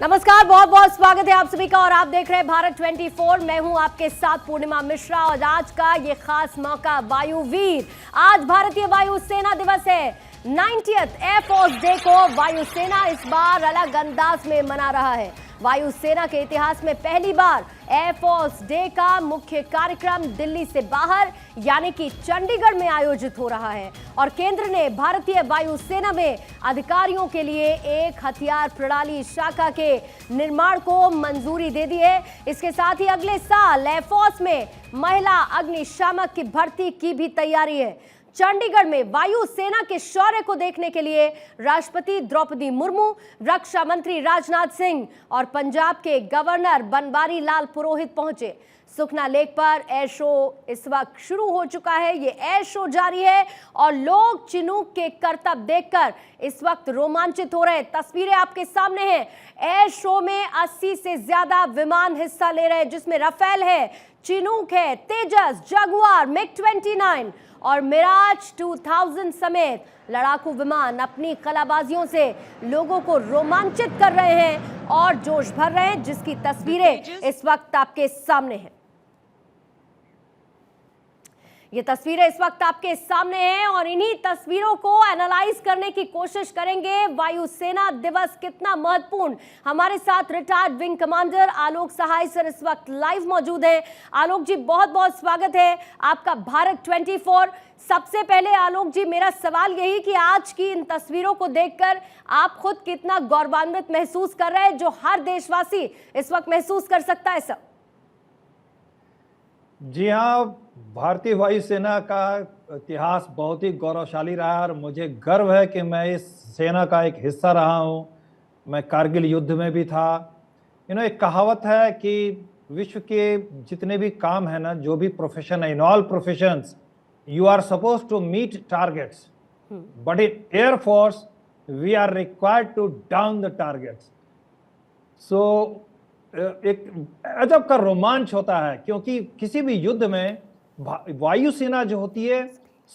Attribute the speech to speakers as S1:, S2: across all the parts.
S1: नमस्कार, बहुत बहुत स्वागत है आप सभी का और आप देख रहे हैं भारत 24। मैं हूं आपके साथ पूर्णिमा मिश्रा और आज का ये खास मौका वायुवीर। आज भारतीय वायु सेना दिवस है। 90th एयरफोर्स डे को वायुसेना इस बार अलग अंदाज में मना रहा है। वायुसेना के इतिहास में पहली बार एयरफोर्स डे का मुख्य कार्यक्रम दिल्ली से बाहर यानी कि चंडीगढ़ में आयोजित हो रहा है और केंद्र ने भारतीय वायुसेना में अधिकारियों के लिए एक हथियार प्रणाली शाखा के निर्माण को मंजूरी दे दी है। इसके साथ ही अगले साल एयरफोर्स में महिला अग्निशामक की भर्ती की भी तैयारी है। चंडीगढ़ में वायु सेना के शौर्य को देखने के लिए राष्ट्रपति द्रौपदी मुर्मू, रक्षा मंत्री राजनाथ सिंह और पंजाब के गवर्नर बनवारी लाल पुरोहित पहुंचे। सुखना लेक पर एयर शो इस वक्त शुरू हो चुका है। ये एयर शो जारी है और लोग चिनूक के करतब देखकर इस वक्त रोमांचित हो रहे हैं। तस्वीरें आपके सामने हैं। एयर शो में 80 से ज्यादा विमान हिस्सा ले रहे हैं, जिसमें राफेल है, चिनूक है, तेजस, जगुआर, मिग-29 और मिराज 2000 समेत लड़ाकू विमान अपनी कलाबाजियों से लोगों को रोमांचित कर रहे हैं और जोश भर रहे हैं, जिसकी तस्वीरें इस वक्त आपके सामने हैं। ये तस्वीरें इस वक्त आपके सामने हैं और इन्हीं तस्वीरों को एनालाइज करने की कोशिश करेंगे। वायुसेना दिवस कितना महत्वपूर्ण। हमारे साथ रिटायर्ड विंग कमांडर आलोक सहाय सर इस वक्त लाइव मौजूद हैं। आलोक जी, बहुत बहुत स्वागत है आपका भारत 24। सबसे पहले आलोक जी, मेरा सवाल यही कि आज की इन तस्वीरों को देखकर आप खुद कितना गौरवान्वित महसूस कर रहे हैं, जो हर देशवासी इस वक्त महसूस कर सकता है सर?
S2: जी हाँ, भारतीय वायुसेना का इतिहास बहुत ही गौरवशाली रहा है और मुझे गर्व है कि मैं इस सेना का एक हिस्सा रहा हूँ। मैं कारगिल युद्ध में भी था। एक कहावत है कि विश्व के जितने भी काम है ना, जो भी प्रोफेशन है, in all professions you are suppose to meet targets, but in air force we are required to down the targets. So एक अजब का रोमांच होता है, क्योंकि किसी भी युद्ध में वायुसेना जो होती है,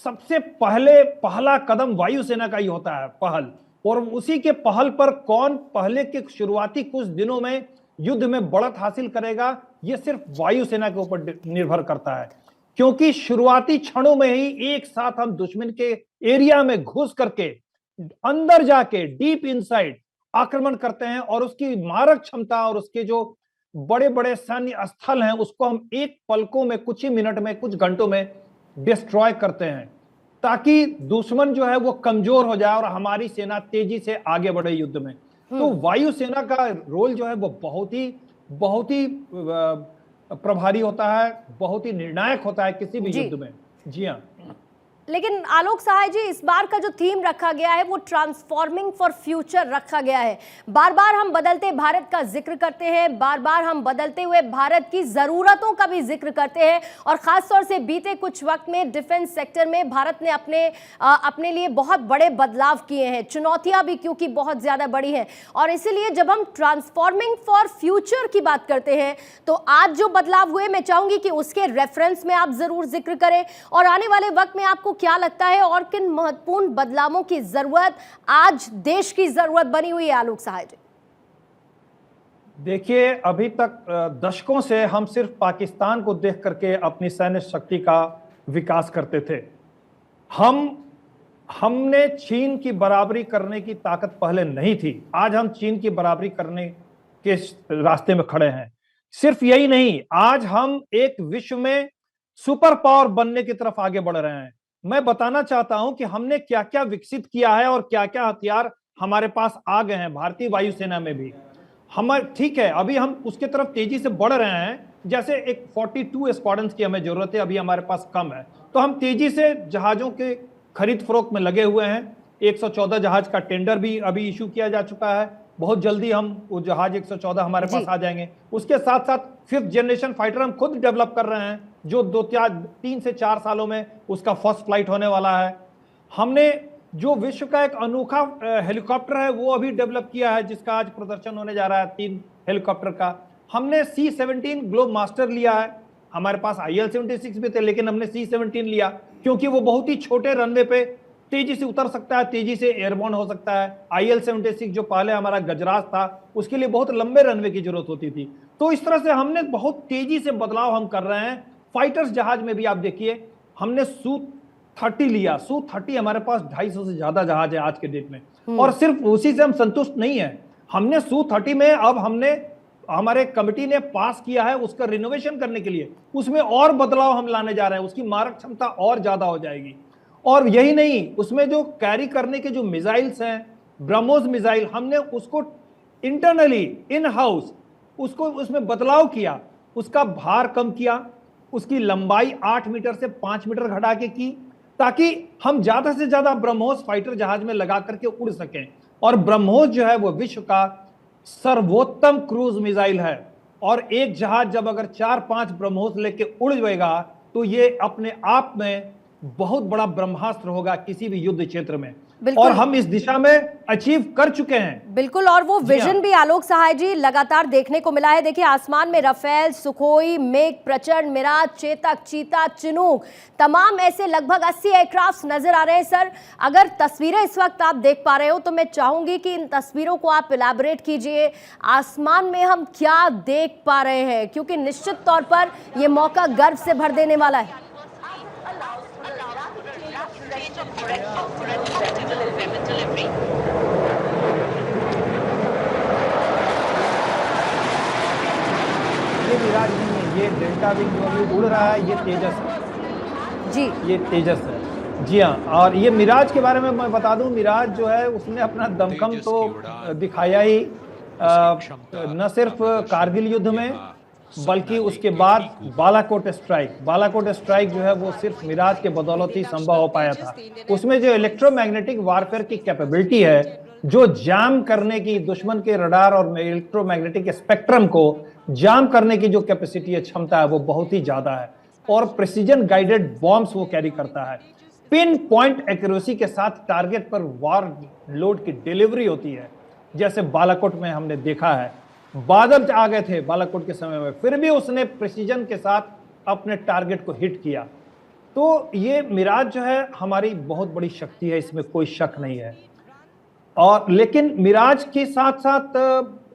S2: सबसे पहला कदम वायुसेना का ही होता है, पहल। और उसी के पहल पर कौन पहले के शुरुआती कुछ दिनों में युद्ध में बढ़त हासिल करेगा, यह सिर्फ वायुसेना के ऊपर निर्भर करता है। क्योंकि शुरुआती क्षणों में ही एक साथ हम दुश्मन के एरिया में घुस करके अंदर जाके डीप इनसाइड आक्रमण करते हैं और उसकी मारक क्षमता और उसके जो बड़े बड़े सैन्य स्थल हैं, उसको हम एक पलकों में, कुछ ही मिनट में, कुछ घंटों में डिस्ट्रॉय करते हैं, ताकि दुश्मन जो है वो कमजोर हो जाए और हमारी सेना तेजी से आगे बढ़े युद्ध में। तो वायुसेना का रोल जो है वो बहुत ही प्रभारी होता है, बहुत ही निर्णायक होता है किसी भी युद्ध में। जी हाँ।
S1: लेकिन आलोक सहाय जी, इस बार का जो थीम रखा गया है वो ट्रांसफॉर्मिंग फॉर फ्यूचर रखा गया है। बार बार हम बदलते भारत का जिक्र करते हैं, बार बार हम बदलते हुए भारत की जरूरतों का भी जिक्र करते हैं और खासतौर से बीते कुछ वक्त में डिफेंस सेक्टर में भारत ने अपने लिए बहुत बड़े बदलाव किए हैं। चुनौतियां भी क्योंकि बहुत ज्यादा बड़ी हैं और इसीलिए जब हम ट्रांसफॉर्मिंग फॉर फ्यूचर की बात करते हैं तो आज जो बदलाव हुए, मैं चाहूंगी कि उसके रेफरेंस में आप जरूर जिक्र करें और आने वाले वक्त में आपको क्या लगता है और किन महत्वपूर्ण बदलावों की जरूरत आज देश की जरूरत बनी हुई है आलोक सहाय जी?
S2: देखिए, अभी तक दशकों से हम सिर्फ पाकिस्तान को देख करके अपनी सैन्य शक्ति का विकास करते थे। हमने चीन की बराबरी करने की ताकत पहले नहीं थी। आज हम चीन की बराबरी करने के रास्ते में खड़े हैं। सिर्फ यही नहीं, आज हम एक विश्व में सुपर पावर बनने की तरफ आगे बढ़ रहे हैं। मैं बताना चाहता हूं कि हमने क्या क्या विकसित किया है और क्या क्या हथियार हमारे पास आ गए हैं भारतीय वायुसेना में भी। ठीक है, अभी हम उसके तरफ तेजी से बढ़ रहे हैं। जैसे एक 42 स्क्वाड्रन्स की हमें जरूरत है, अभी हमारे पास कम है, तो हम तेजी से जहाजों के खरीद फरोख्त में लगे हुए हैं। 114 जहाज का टेंडर भी अभी इशू किया जा चुका है। बहुत जल्दी हम वो जहाज 114 हमारे पास आ जाएंगे। उसके साथ साथ 5th जनरेशन फाइटर हम खुद डेवलप कर रहे हैं, जो 3 से 4 सालों में उसका फर्स्ट फ्लाइट होने वाला है। हमने जो विश्व का एक अनोखा हेलीकॉप्टर है वो अभी डेवलप किया है, जिसका आज प्रदर्शन होने जा रहा है, 3 हेलीकॉप्टर का। हमने C-17 ग्लोब मास्टर लिया है। हमारे पास IL-76 भी थे, लेकिन हमने C-17 लिया क्योंकि वो बहुत ही छोटे रनवे पे तेजी से उतर सकता है, तेजी से एयरबोर्न हो सकता है। IL-76 जो पहले हमारा गजराज था, उसके लिए बहुत लंबे रनवे की जरूरत होती थी। तो इस तरह से हमने बहुत तेजी से बदलाव हम कर रहे हैं। फाइटर्स जहाज में भी आप देखिए, हमने Su-30 लिया। Su-30 हमारे पास 250 से ज्यादा जहाज है आज के डेट में, और सिर्फ उसी से हम संतुष्ट नहीं है। हमने Su-30 में अब हमारे कमिटी ने पास किया है उसका रिनोवेशन करने के लिए, उसमें और बदलाव हम लाने जा रहे हैं, उसकी मारक क्षमता और ज्यादा हो जाएगी। और यही नहीं, उसमें जो कैरी करने के जो मिसाइल्स हैं, ब्रह्मोस मिसाइल, हमने उसको इंटरनली इन हाउस उसमें बदलाव किया, उसका भार कम किया, उसकी लंबाई 8 मीटर से 5 मीटर घटा के की, ताकि हम ज्यादा से ज्यादा ब्रह्मोस फाइटर जहाज में लगा करके उड़ सकें। और ब्रह्मोस जो है वो विश्व का सर्वोत्तम क्रूज मिसाइल है, और एक जहाज जब अगर 4-5 ब्रह्मोस लेके उड़ जाएगा तो ये अपने आप में बहुत बड़ा ब्रह्मास्त्र होगा किसी भी युद्ध क्षेत्र में, और हम इस दिशा में अचीव कर चुके हैं।
S1: बिल्कुल, और वो विजन भी आलोक सहाय जी लगातार देखने को मिला है। देखिए, आसमान में राफेल, सुखोई, मेघ, प्रचंड, मिराज, चेतक, चीता, चिनूक, तमाम ऐसे लगभग 80 एयरक्राफ्ट नजर आ रहे हैं। सर, अगर तस्वीरें इस वक्त आप देख पा रहे हो तो मैं चाहूंगी कि इन तस्वीरों को आप इलैबोरेट कीजिए। आसमान में हम क्या देख पा रहे हैं, क्योंकि निश्चित तौर पर यह मौका गर्व से भर देने वाला है।
S2: ये मिराज नहीं है, ये डेल्टा विंग जो अभी उड़ रहा है, ये तेजस है
S1: जी,
S2: ये तेजस है। जी हाँ, और ये मिराज के बारे में मैं बता दूं, मिराज जो है उसने अपना दमखम तो दिखाया ही, न सिर्फ कारगिल युद्ध में बल्कि उसके बाद बालाकोट स्ट्राइक जो है वो सिर्फ मिराज के बदौलत ही संभव हो पाया था। उसमें जो इलेक्ट्रोमैग्नेटिक वारफेयर की कैपेबिलिटी है, जो जाम करने की, दुश्मन के रडार और इलेक्ट्रोमैग्नेटिक स्पेक्ट्रम को जाम करने की जो कैपेसिटी है, क्षमता है, वो बहुत ही ज्यादा है। और प्रिसीजन गाइडेड बॉम्ब्स वो कैरी करता है। पिन पॉइंट एक्यूरेसी के साथ टारगेट पर वार लोड की डिलीवरी होती है, जैसे बालाकोट में हमने देखा है। बादल आ गए थे बालाकोट के समय में, फिर भी उसने प्रिसीजन के साथ अपने टारगेट को हिट किया। तो ये मिराज जो है हमारी बहुत बड़ी शक्ति है, इसमें कोई शक नहीं है। और लेकिन मिराज के साथ साथ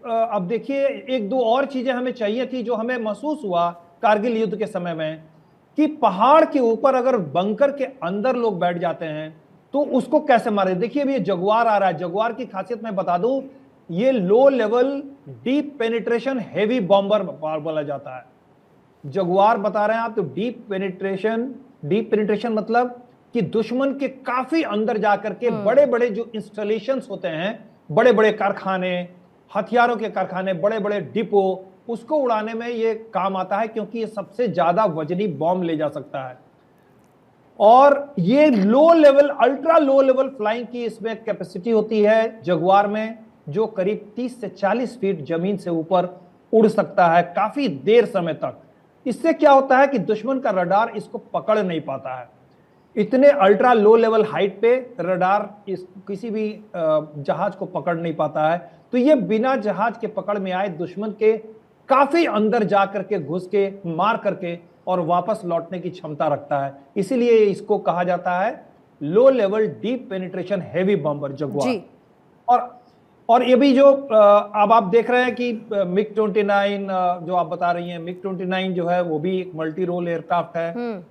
S2: अब देखिए, एक दो और चीजें हमें चाहिए थी, जो हमें महसूस हुआ कारगिल युद्ध के समय में, कि पहाड़ के ऊपर अगर बंकर के अंदर लोग बैठ जाते हैं तो उसको कैसे मारे। देखिए, अभी ये जगुआर आ रहा है। जगुआर की खासियत मैं बता दूं, ये low level deep penetration heavy bomber बोला जाता है। जगुआर बता रहे हैं आप, तो डीप पेनिट्रेशन मतलब कि दुश्मन के काफी अंदर जाकर के बड़े बड़े जो इंस्टॉलेशंस होते हैं, बड़े बड़े कारखाने, हथियारों के कारखाने, बड़े बड़े डिपो, उसको उड़ाने में ये काम आता है, क्योंकि ये सबसे ज्यादा वजनी बॉम्ब ले जा सकता है। और ये low level, ultra low level flying की इसमें कैपेसिटी होती है जगुआर में, जो करीब 30 से 40 फीट जमीन से ऊपर उड़ सकता है काफी देर समय तक। इससे क्या होता है कि दुश्मन का रडार इसको पकड़ नहीं पाता है। इतने अल्ट्रा लो लेवल हाइट पे रडार किसी भी जहाज को पकड़ नहीं पाता है। तो ये बिना जहाज के पकड़ में आए दुश्मन के काफी अंदर जा करके, घुस के, मार करके और वापस लौटने की क्षमता रखता है। इसीलिए इसको कहा जाता है low level deep penetration heavy bomber Jaguar. और ये भी जो अब आप देख रहे हैं कि MiG-29 जो आप बता रही हैं, MiG-29 जो है वो भी एक मल्टी रोल एयरक्राफ्ट है।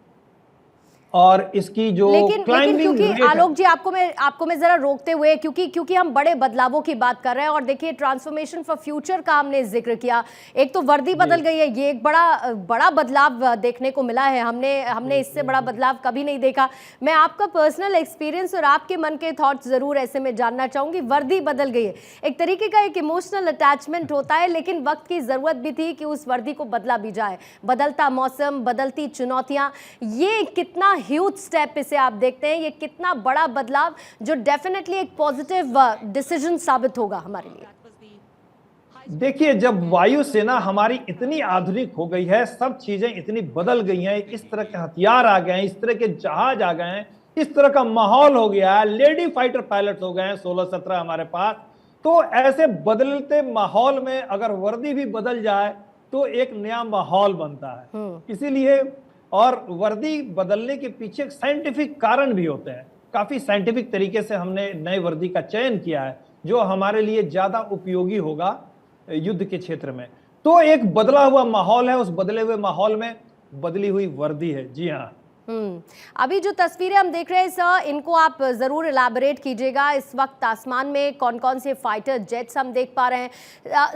S2: और इसकी जो
S1: लेकिन क्योंकि आलोक जी आपको मैं जरा रोकते हुए, क्योंकि हम बड़े बदलावों की बात कर रहे हैं, और देखिए ट्रांसफॉर्मेशन फॉर फ्यूचर का हमने जिक्र किया। एक तो वर्दी बदल गई है, ये एक बड़ा बदलाव देखने को मिला है। हमने इससे बड़ा बदलाव कभी नहीं देखा। मैं आपका पर्सनल एक्सपीरियंस और आपके मन के थॉट्स जरूर ऐसे में जानना चाहूंगी। वर्दी बदल गई है, एक तरीके का एक इमोशनल अटैचमेंट होता है, लेकिन वक्त की जरूरत भी थी कि उस वर्दी को बदला भी जाए। बदलता मौसम, बदलती चुनौतियां, ये कितना ह्यूज स्टेप इसे आप देखते हैं, ये कितना बड़ा बदलाव जो डेफिनेटली एक पॉजिटिव डिसीजन साबित होगा हमारे लिए।
S2: देखिए, जब वायुसेना हमारी इतनी आधुनिक हो गई है, सब चीजें इतनी बदल गई हैं, इस तरह के हथियार आ गए हैं, इस तरह के जहाज आ गए हैं, इस तरह का माहौल हो गया है, लेडी फाइटर पायलट हो गए हैं 16-17 हमारे पास। तो ऐसे बदलते माहौल में अगर वर्दी भी बदल जाए तो एक नया माहौल बनता है। इसीलिए, और वर्दी बदलने के पीछे साइंटिफिक कारण भी होते हैं। काफी साइंटिफिक तरीके से हमने नए वर्दी का चयन किया है जो हमारे लिए ज्यादा उपयोगी होगा युद्ध के क्षेत्र में। तो एक बदला हुआ माहौल है, उस बदले हुए माहौल में बदली हुई वर्दी है। जी हाँ।
S1: अभी जो तस्वीरें हम देख रहे हैं सर, इनको आप जरूर इलाबोरेट कीजिएगा। इस वक्त आसमान में कौन कौन से फाइटर जेट्स हम देख पा रहे हैं,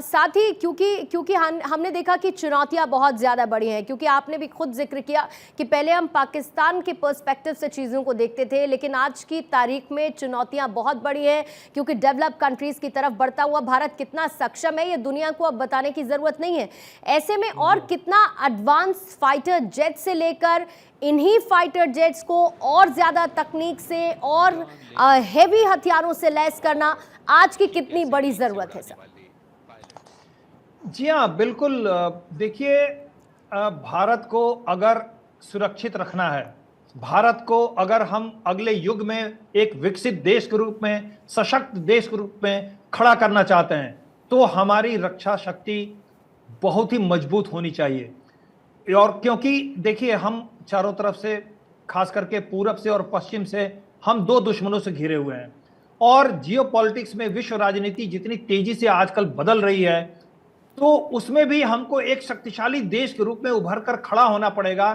S1: साथ ही क्योंकि हमने देखा कि चुनौतियां बहुत ज़्यादा बड़ी हैं, क्योंकि आपने भी खुद जिक्र किया कि पहले हम पाकिस्तान के पर्सपेक्टिव से चीज़ों को देखते थे, लेकिन आज की तारीख में चुनौतियाँ बहुत बड़ी हैं, क्योंकि डेवलप कंट्रीज़ की तरफ बढ़ता हुआ भारत कितना सक्षम है ये दुनिया को अब बताने की ज़रूरत नहीं है। ऐसे में और कितना एडवांस फाइटर जेट से लेकर इन्हीं फाइटर जेट्स को और ज्यादा तकनीक से और हेवी हथियारों से लैस करना आज की कितनी बड़ी जरूरत है सर?
S2: जी हाँ, बिल्कुल। देखिए, भारत को अगर सुरक्षित रखना है, भारत को अगर हम अगले युग में एक विकसित देश के रूप में, सशक्त देश के रूप में खड़ा करना चाहते हैं, तो हमारी रक्षा शक्ति बहुत ही मजबूत होनी चाहिए। और क्योंकि देखिए, हम चारों तरफ से, खास करके पूरब से और पश्चिम से, हम दो दुश्मनों से घिरे हुए हैं। और जियोपॉलिटिक्स में विश्व राजनीति जितनी तेजी से आजकल बदल रही है, तो उसमें भी हमको एक शक्तिशाली देश के रूप में उभर कर खड़ा होना पड़ेगा।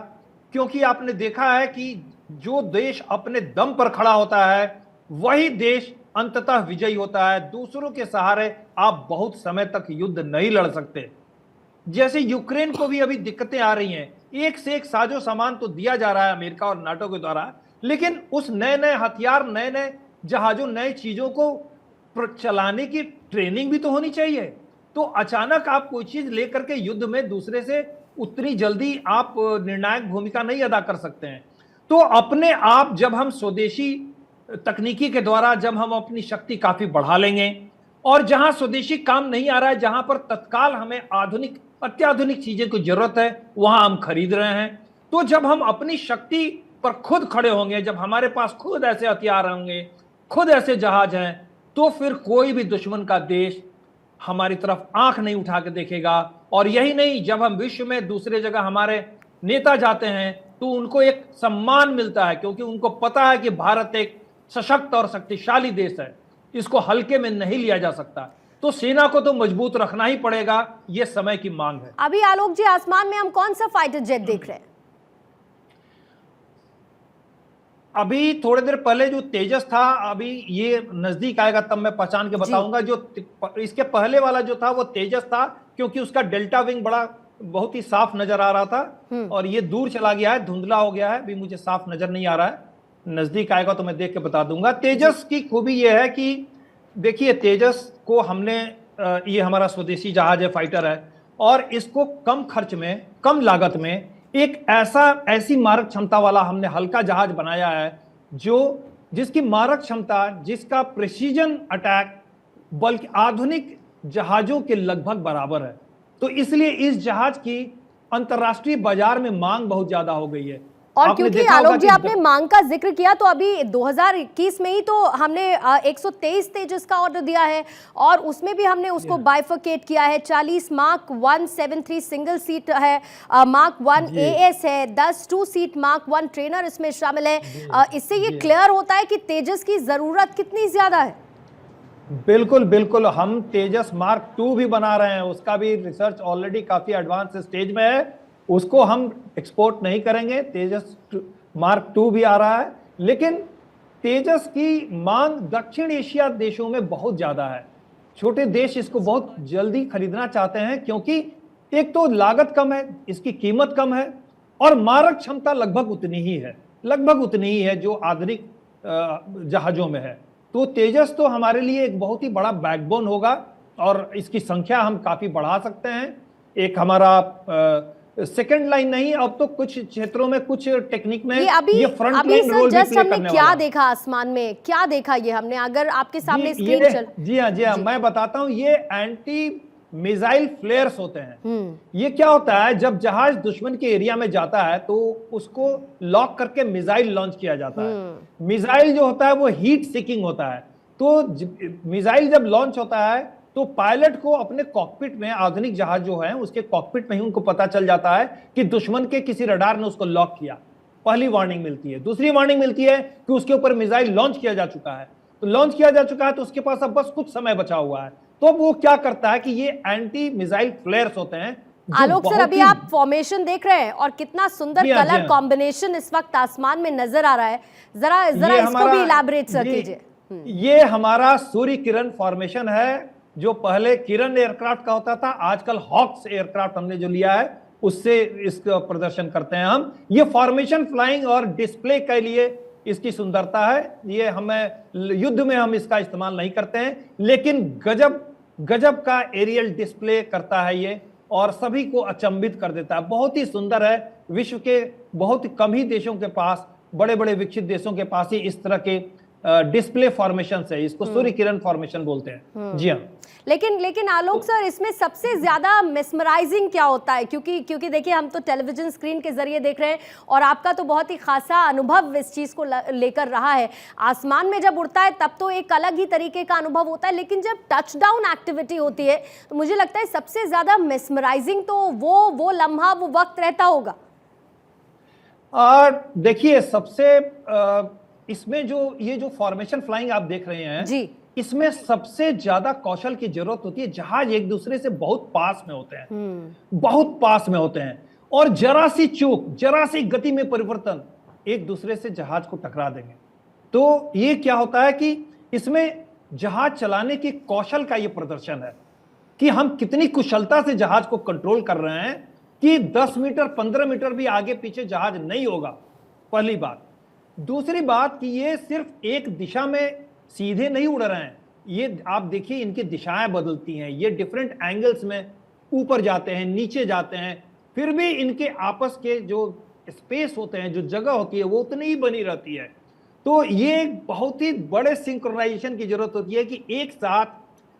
S2: क्योंकि आपने देखा है कि जो देश अपने दम पर खड़ा होता है वही देश अंततः विजयी होता है। दूसरों के सहारे आप बहुत समय तक युद्ध नहीं लड़ सकते। जैसे यूक्रेन को भी अभी दिक्कतें आ रही हैं, एक से एक साजो सामान तो दिया जा रहा है अमेरिका और नाटो के द्वारा, लेकिन उस नए नए हथियार, नए नए जहाजों, नए चीजों को चलाने की ट्रेनिंग भी तो होनी चाहिए। तो अचानक आप कोई चीज लेकर के युद्ध में दूसरे से उतनी जल्दी आप निर्णायक भूमिका नहीं अदा कर सकते हैं। तो अपने आप जब हम स्वदेशी तकनीकी के द्वारा जब हम अपनी शक्ति काफी बढ़ा लेंगे, और जहां स्वदेशी काम नहीं आ रहा है, जहां पर तत्काल हमें आधुनिक, अत्याधुनिक चीजें की जरूरत है, वहां हम खरीद रहे हैं। तो जब हम अपनी शक्ति पर खुद खड़े होंगे, जब हमारे पास खुद ऐसे हथियार होंगे, खुद ऐसे जहाज हैं, तो फिर कोई भी दुश्मन का देश हमारी तरफ आंख नहीं उठा के देखेगा। और यही नहीं, जब हम विश्व में दूसरे जगह हमारे नेता जाते हैं तो उनको एक सम्मान मिलता है, क्योंकि उनको पता है कि भारत एक सशक्त और शक्तिशाली देश है, इसको हल्के में नहीं लिया जा सकता। तो सेना को तो मजबूत रखना ही पड़ेगा, ये समय की मांग है।
S1: अभी आलोक जी, आसमान में हम कौन सा फाइटर जेट देख रहे हैं?
S2: अभी थोड़ी देर पहले जो तेजस था, अभी ये नजदीक आएगा तब मैं पहचान के बताऊंगा। जो इसके पहले वाला जो था वो तेजस था, क्योंकि उसका डेल्टा विंग बहुत ही साफ नजर आ रहा था, और ये दूर चला गया है, धुंधला हो गया है, अभी मुझे साफ नजर नहीं आ रहा है। नजदीक आएगा तो मैं देख के बता दूंगा। तेजस की खूबी यह है कि देखिए, तेजस को हमने, ये हमारा स्वदेशी जहाज है, फाइटर है, और इसको कम खर्च में, कम लागत में एक ऐसी मारक क्षमता वाला हमने हल्का जहाज बनाया है जिसकी मारक क्षमता, जिसका प्रिसीजन अटैक बल्कि आधुनिक जहाजों के लगभग बराबर है। तो इसलिए इस जहाज की अंतर्राष्ट्रीय बाजार में मांग बहुत ज्यादा हो गई है।
S1: और क्योंकि आलोक जी आपने मांग का जिक्र किया, तो अभी 2021 में ही तो हमने 123 तेजस का ऑर्डर दिया है, और उसमें भी हमने उसको बाइफरकेट किया है। 40 मार्क 173 सिंगल सीट है, मार्क 1 एएस है, 10 2 सीट मार्क 1 ट्रेनर इसमें शामिल है। इससे ये क्लियर होता है कि तेजस की जरूरत कितनी ज्यादा है।
S2: बिल्कुल बिल्कुल, हम तेजस मार्क 2 भी बना रहे हैं, उसका भी रिसर्च ऑलरेडी काफी एडवांस स्टेज में है। उसको हम एक्सपोर्ट नहीं करेंगे, तेजस मार्क 2 भी आ रहा है। लेकिन तेजस की मांग दक्षिण एशिया देशों में बहुत ज्यादा है। छोटे देश इसको बहुत जल्दी खरीदना चाहते हैं, क्योंकि एक तो लागत कम है, इसकी कीमत कम है, और मारक क्षमता लगभग उतनी ही है जो आधुनिक जहाजों में है। तो तेजस तो हमारे लिए एक बहुत ही बड़ा बैकबोन होगा, और इसकी संख्या हम काफी बढ़ा सकते हैं। एक हमारा सेकंड लाइन नहीं, अब तो कुछ क्षेत्रों में, कुछ टेक्निक में ये फ्रंट लाइन रोल भी प्ले करने वाला है।
S1: क्या देखा आसमान में, क्या देखा ये हमने, अगर आपके सामने स्क्रीन चल।
S2: जी हाँ, मैं बताता हूँ। ये एंटी मिसाइल फ्लेयर्स होते हैं। ये क्या होता है, जब जहाज दुश्मन के एरिया में जाता है तो उसको लॉक करके मिसाइल लॉन्च किया जाता है। मिसाइल जो होता है वो हीट सीकिंग होता है। तो मिसाइल जब लॉन्च होता है तो पायलट को अपने कॉकपिट में, आधुनिक जहाज जो है उसके कॉकपिट में ही उनको पता चल जाता है कि दुश्मन के किसी रडार ने उसको लॉक किया। पहली वार्निंग मिलती है। दूसरी वार्निंग मिलती है कि उसके ऊपर मिसाइल लॉन्च किया जा चुका है। तो लॉन्च किया जा चुका है तो उसके पास अब बस कुछ समय बचा हुआ है। तो अब वो क्या करता है कि ये एंटी मिसाइल फ्लेयर्स होते हैं।
S1: आलोक सर, अभी आप फॉर्मेशन देख रहे हैं और कितना सुंदर कलर कॉम्बिनेशन इस वक्त आसमान में नजर आ रहा है। जरा इसको भी इलैबोरेट सर कीजिए।
S2: ये हमारा सूर्य किरण फॉर्मेशन है, जो पहले किरण एयरक्राफ्ट का होता था, आजकल हॉक्स एयरक्राफ्ट हमने जो लिया है उससे इसका प्रदर्शन करते हैं हम। ये फॉर्मेशन फ्लाइंग और डिस्प्ले के लिए इसकी सुंदरता है। ये हमें युद्ध में हम इसका इस्तेमाल नहीं करते हैं, लेकिन गजब का एरियल डिस्प्ले करता है ये, और सभी को अचंभित कर देता है। बहुत ही सुंदर है। विश्व के बहुत कम ही देशों के पास, बड़े बड़े विकसित देशों के पास ही इस तरह के डिस्प्ले फॉर्मेशन है। इसको सूर्य किरण फॉर्मेशन बोलते हैं। जी हाँ।
S1: लेकिन आलोक सर, इसमें सबसे ज्यादा मेस्मराइजिंग क्या होता है? क्योंकि देखिए, हम तो टेलीविजन स्क्रीन के जरिए देख रहे हैं और आपका तो बहुत ही खासा अनुभव इस चीज को लेकर रहा है। आसमान में जब उड़ता है तब तो एक अलग ही तरीके का अनुभव होता है, लेकिन जब टच डाउन एक्टिविटी होती है तो मुझे लगता है सबसे ज्यादा मेस्मराइजिंग तो वो लम्हा, वो वक्त रहता होगा।
S2: और देखिए, सबसे इसमें ये जो फॉर्मेशन फ्लाइंग आप देख रहे हैं
S1: जी,
S2: इसमें सबसे ज्यादा कौशल की जरूरत होती है। जहाज एक दूसरे से बहुत पास में होते हैं, बहुत पास में होते हैं, और जरा सी चूक, जरा सी गति में परिवर्तन एक दूसरे से जहाज को टकरा देंगे। तो ये क्या होता है कि इसमें जहाज चलाने के कौशल का ये प्रदर्शन है कि हम कितनी कुशलता से जहाज को कंट्रोल कर रहे हैं कि 10 मीटर 15 मीटर भी आगे पीछे जहाज नहीं होगा, पहली बात। दूसरी बात कि ये सिर्फ एक दिशा में सीधे नहीं उड़ रहे हैं, ये आप देखिए इनकी दिशाएं बदलती हैं, ये डिफरेंट एंगल्स में ऊपर जाते हैं, नीचे जाते हैं, फिर भी इनके आपस के जो स्पेस होते हैं, जो जगह होती है, वो उतनी ही बनी रहती है। तो ये बहुत ही बड़े सिंक्रोनाइजेशन की जरूरत होती है कि एक साथ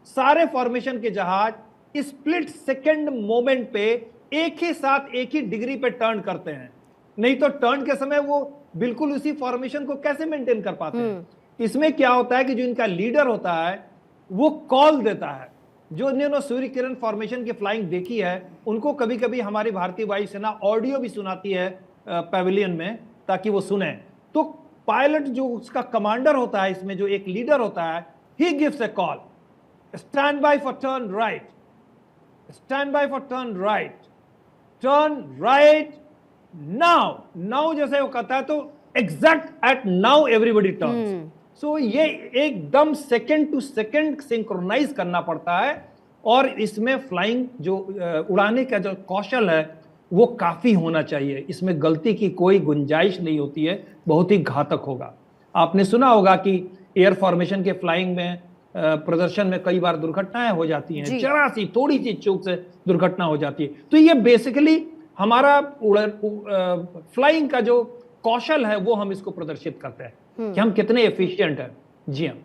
S2: सारे फॉर्मेशन के जहाज स्प्लिट सेकेंड मोमेंट पे एक ही साथ एक ही डिग्री पे टर्न करते हैं। नहीं तो टर्न के समय वो बिल्कुल उसी फॉर्मेशन को कैसे मेंटेन कर पाते हैं। इसमें क्या होता है कि जो इनका लीडर होता है वो कॉल देता है। जो इन्होंने सूर्य किरण फॉर्मेशन की फ्लाइंग देखी है, उनको कभी कभी हमारी भारतीय वायुसेना ऑडियो भी सुनाती है पैविलियन में, ताकि वो सुने। तो पायलट जो उसका कमांडर होता है, इसमें जो एक लीडर होता है, he gives a call, stand by for turn right, stand by for turn right, turn right now जैसे वो कहता है, तो exact at now everybody turns. So ये एकदम सेकंड टू सेकंड सिंक्रोनाइज करना पड़ता है, और इसमें फ्लाइंग जो उड़ाने का जो कौशल है वो काफी होना चाहिए। इसमें गलती की कोई गुंजाइश नहीं होती है, बहुत ही घातक होगा। आपने सुना होगा कि एयर फॉर्मेशन के फ्लाइंग में प्रदर्शन में कई बार दुर्घटनाएं हो जाती हैं, जरा सी थोड़ी सी चूक से दुर्घटना हो जाती है। तो ये बेसिकली हमारा फ्लाइंग का जो कौशल है वो हम इसको प्रदर्शित करते हैं कि हम कितने एफिशिएंट हैं। जी हाँ।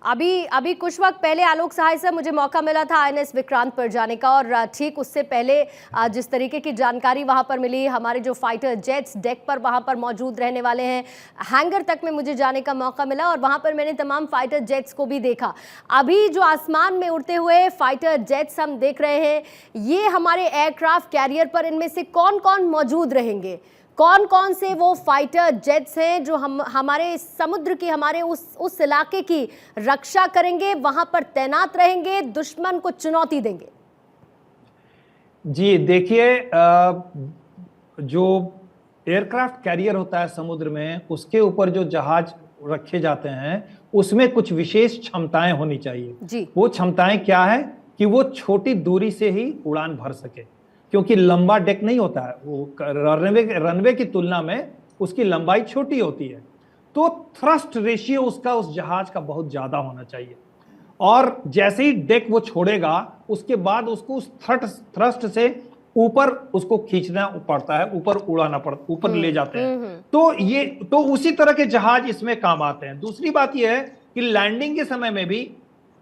S1: अभी कुछ वक्त पहले आलोक सहाय से मुझे मौका मिला था INS विक्रांत पर जाने का, और ठीक उससे पहले जिस तरीके की जानकारी वहां पर मिली, हमारे जो फाइटर जेट्स डेक पर वहां पर मौजूद रहने वाले हैं, हैंगर तक में मुझे जाने का मौका मिला और वहां पर मैंने तमाम फाइटर जेट्स को भी देखा। अभी जो आसमान में उड़ते हुए फाइटर जेट्स हम देख रहे हैं, ये हमारे एयरक्राफ्ट कैरियर पर इनमें से कौन कौन मौजूद रहेंगे? कौन कौन से वो फाइटर जेट्स हैं जो हमारे समुद्र की, हमारे उस इलाके की रक्षा करेंगे, वहां पर तैनात रहेंगे, दुश्मन को चुनौती देंगे?
S2: जी देखिए, जो एयरक्राफ्ट कैरियर होता है समुद्र में, उसके ऊपर जो जहाज रखे जाते हैं उसमें कुछ विशेष क्षमताएं होनी चाहिए जी। वो क्षमताएं क्या है कि वो छोटी दूरी से ही उड़ान भर सके, क्योंकि लंबा डेक नहीं होता है, वो रनवे की तुलना में उसकी लंबाई छोटी होती है। तो थ्रस्ट रेशियो उसका उस जहाज का बहुत ज्यादा होना चाहिए, और जैसे ही डेक वो छोड़ेगा उसके बाद उसको उस थ्रस्ट से ऊपर उसको खींचना पड़ता है, ऊपर उड़ाना पड़ता, ऊपर ले जाते हैं। तो उसी तरह के जहाज इसमें काम आते हैं। दूसरी बात यह है कि लैंडिंग के समय में भी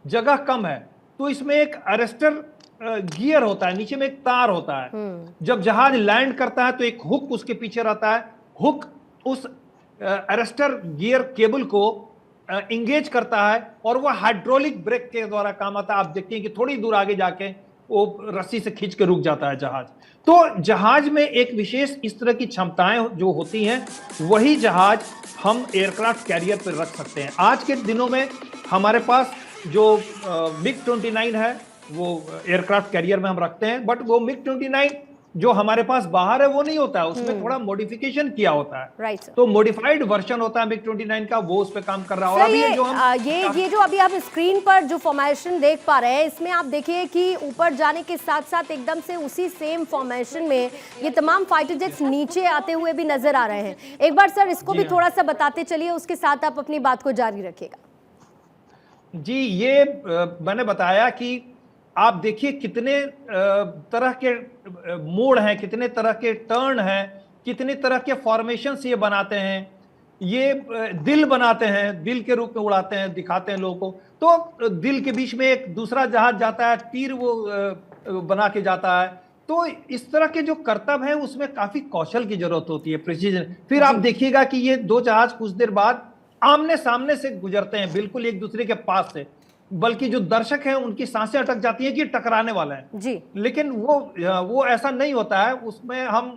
S2: जगह कम है, तो इसमें एक अरेस्टर गियर होता है, नीचे में एक तार होता है। जब जहाज लैंड करता है तो एक हुक उसके पीछे रहता है, हुक उस अरेस्टर गियर केबल को इंगेज करता है और वह हाइड्रोलिक ब्रेक के द्वारा काम आता है। आप देखते हैं कि थोड़ी दूर आगे जाके वो रस्सी से खींच के रुक जाता है जहाज। तो जहाज में एक विशेष इस तरह की क्षमताएं जो होती हैं, वही जहाज हम एयरक्राफ्ट कैरियर पर रख सकते हैं। आज के दिनों में हमारे पास जो MiG-29 है वो एयरक्राफ्ट कैरियर में हम रखते हैं, बट वो MiG-29 जो हमारे पास बाहर है वो नहीं होता है, उसमें थोड़ा मॉडिफिकेशन किया होता है।
S1: राइट।
S2: तो मॉडिफाइड वर्जन होता है MiG-29 का, वो उस पे काम कर रहा है। और अभी
S1: ये जो अभी आप स्क्रीन पर जो फॉर्मेशन देख पा रहे हैं, इसमें आप देखिए कि ऊपर जाने के साथ साथ एकदम से उसी सेम फॉर्मेशन में ये तमाम फाइटर जेट्स नीचे आते हुए भी नजर आ रहे हैं। एक बार सर इसको भी थोड़ा सा बताते चलिए, उसके साथ आप अपनी बात को जारी रखिएगा।
S2: जी, ये मैंने बताया कि आप देखिए कितने तरह के मोड़ हैं, कितने तरह के टर्न हैं, कितने तरह के फॉर्मेशंस ये बनाते हैं। ये दिल बनाते हैं, दिल के रूप में उड़ाते हैं, दिखाते हैं लोगों को। तो दिल के बीच में एक दूसरा जहाज जाता है, तीर वो बना के जाता है। तो इस तरह के जो करतब हैं उसमें काफी कौशल की जरूरत होती है, प्रिसीजन। फिर आप देखिएगा कि ये दो जहाज कुछ देर बाद आमने सामने से गुजरते हैं, बिल्कुल एक दूसरे के पास से, बल्कि जो दर्शक हैं उनकी सांसें अटक जाती हैं कि टकराने वाला है
S1: जी। लेकिन
S2: वो ऐसा नहीं होता है, उसमें हम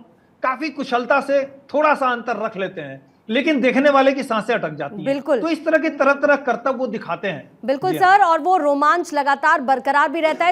S2: काफी कुशलता से थोड़ा सा अंतर रख लेते हैं, लेकिन देखने वाले की सांसें अटक जाती हैं।
S1: बिल्कुल।
S2: तो इस तरह के तरह तरह करतब वो दिखाते हैं।
S1: बिल्कुल सर, और वो रोमांच लगातार बरकरार भी रहता है।